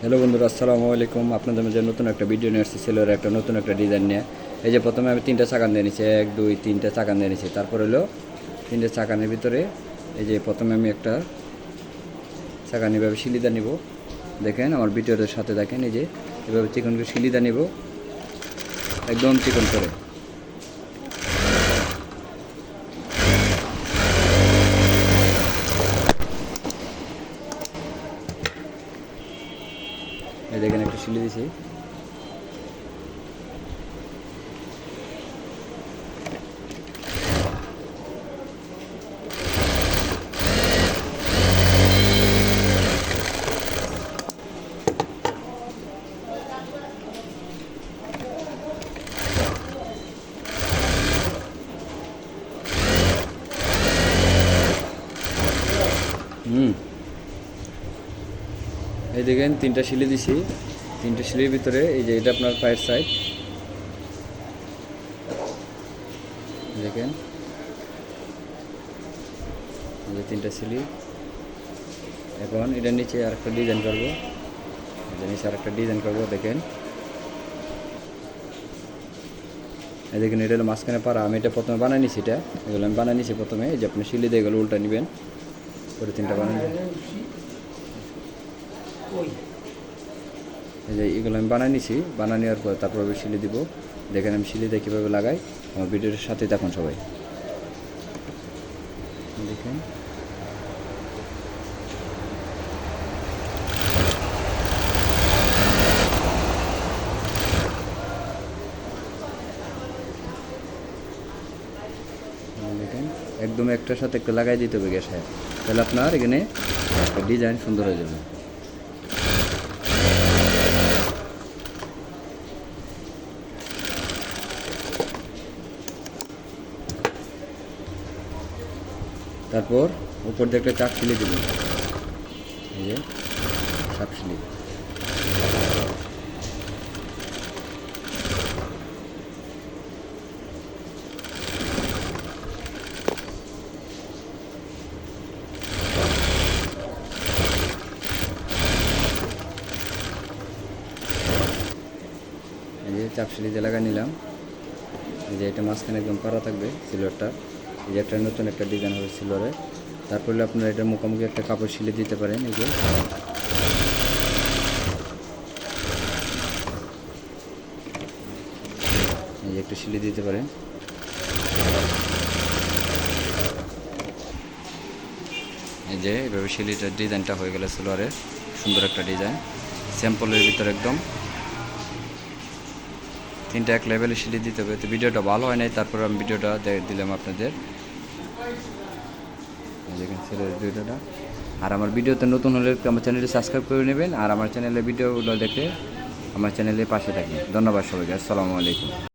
Hello বন্ধুরা, আসসালামু আলাইকুম। আপনাদের মাঝে নতুন একটা ভিডিও নিয়ে আসছি সেলের একটা নতুন একটা ডিজাইন নিয়ে। এই যে প্রথমে আমি তিনটা চাকান দিয়ে নিচ্ছি, 1 2 3টে চাকান দিয়ে নিচ্ছি। তারপর হলো তিনটে চাকানের ভিতরে এই যে প্রথমে আমি একটা চাকান এভাবে শিলিদা নিব। দেখেন আমার ভিডিওটার সাথে দেখেন, এই যে এভাবে চিকন করে শিলিদা নিব, একদম চিকন করে। এই দেখেন একটা শিলি দিছি। এই দেখেন তিনটা শিলি দিছি। তিনটা শিলির ভিতরে এই যে এটা আপনার পায়ের সাইড, দেখেন এই যে তিনটা শিলি। এখন এটার নিচে আর একটা ডিজাইন করবো, এটার নিচে আর একটা ডিজাইন করবো। দেখেন এই দেখেন এটা হলো মাঝখানে পাড়া। আমি এটা প্রথমে বানিয়ে নিছি, এগুলো আমি বানিয়ে নিছি প্রথমে। এই যে আপনি শিলি দিয়ে এগুলো উল্টা নেবেন, করে তিনটা বানিয়ে নেবেন। এই যে এগুলো আমি বানিয়ে নিছি, বানিয়ে নেওয়ার পর তারপর আমি শিলি দিব। দেখেন আমি শিলি দিয়ে কীভাবে লাগাই, আমার ভিডিওর সাথে দেখুন সবাই। দেখেন দেখেন একদম একটার সাথে একটা লাগাই দিতে হবে গ্যাসে, তাহলে আপনার এখানে একটা ডিজাইন সুন্দর হয়ে যাবে। তারপর উপর দিয়ে একটা চাপ শিলি দেবেন, এই যে চাপ শিলি। এই যে চাপ শিলি দিয়ে লাগাই নিলাম। এই যে এটা মাঝখানে একদম পাড়া থাকবে সিলভারটা। এই যে একটা নতুন একটা ডিজাইন হবে সিলভারে। তারপরে আপনারা এটা মুখোমুখি একটা কাপড় শিলে দিতে পারেন। এই যে একটা শিলে দিতে পারেন। এই যে এভাবে শিলিটার ডিজাইনটা হয়ে গেলে সিলভারের সুন্দর একটা ডিজাইন, স্যাম্পলের ভিতরে একদম তিনটা এক লেভেলে শিলি দিতে হবে। তো ভিডিওটা ভালো হয় নাই, তারপর আমি ভিডিওটা দিলাম আপনাদের। দেখেন সিলভারের ভিডিওটা। আর আমার ভিডিওতে নতুন হলে আমার চ্যানেলটি সাবস্ক্রাইব করে নেবেন, আর আমার চ্যানেলে ভিডিওগুলো দেখে আমার চ্যানেলের পাশে থাকবেন। ধন্যবাদ সবাইকে, আসসালামু আলাইকুম।